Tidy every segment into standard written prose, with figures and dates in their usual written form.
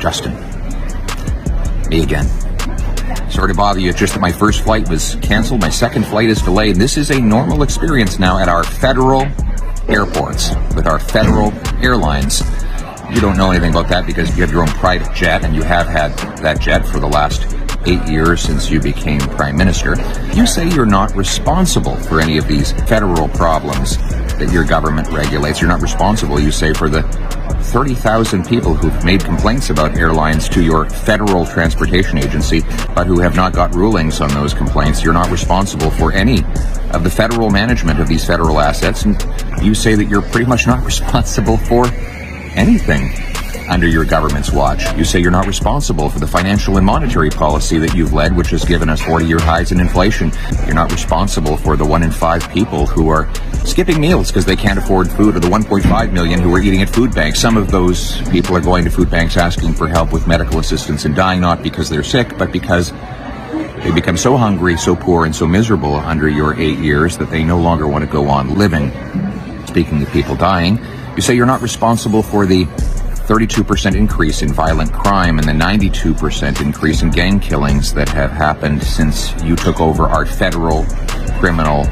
Justin. Me again. Sorry to bother you, it's just that my first flight was canceled, my second flight is delayed. This is a normal experience now at our federal airports, with our federal airlines. You don't know anything about that because you have your own private jet, and you have had that jet for the last 8 years since you became Prime Minister. You say you're not responsible for any of these federal problems that your government regulates. You're not responsible, you say, for the 30,000 people who've made complaints about airlines to your federal transportation agency, but who have not got rulings on those complaints. You're not responsible for any of the federal management of these federal assets, and you say that you're pretty much not responsible for anything under your government's watch. You say you're not responsible for the financial and monetary policy that you've led, which has given us 40-year highs in inflation. You're not responsible for the 1 in 5 people who are skipping meals because they can't afford food, or the 1.5 million who are eating at food banks. Some of those people are going to food banks asking for help with medical assistance and dying, not because they're sick, but because they become so hungry, so poor, and so miserable under your 8 years that they no longer want to go on living. Speaking of people dying, you say you're not responsible for the 32% increase in violent crime and the 92% increase in gang killings that have happened since you took over our federal criminal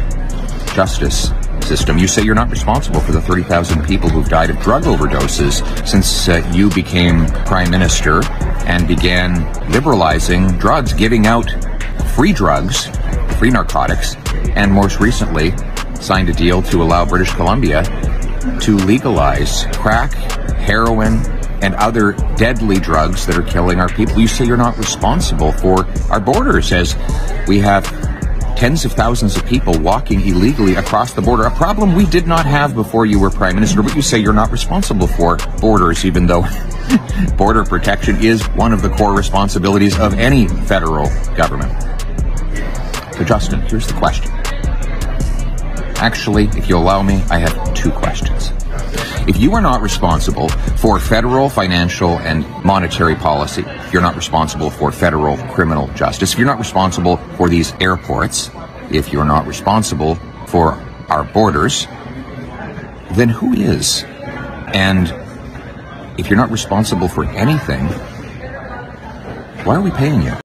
justice system. You say you're not responsible for the 30,000 people who've died of drug overdoses since you became Prime Minister and began liberalizing drugs, giving out free drugs, free narcotics, and most recently signed a deal to allow British Columbia to legalize crack, heroin, and other deadly drugs that are killing our people. You say you're not responsible for our borders, as we have tens of thousands of people walking illegally across the border, a problem we did not have before you were Prime Minister, but you say you're not responsible for borders, even though border protection is one of the core responsibilities of any federal government. So Justin, here's the question. Actually, if you allow me, I have 2 questions. If you are not responsible for federal financial and monetary policy, if you're not responsible for federal criminal justice, if you're not responsible for these airports, if you're not responsible for our borders, then who is? And if you're not responsible for anything, why are we paying you?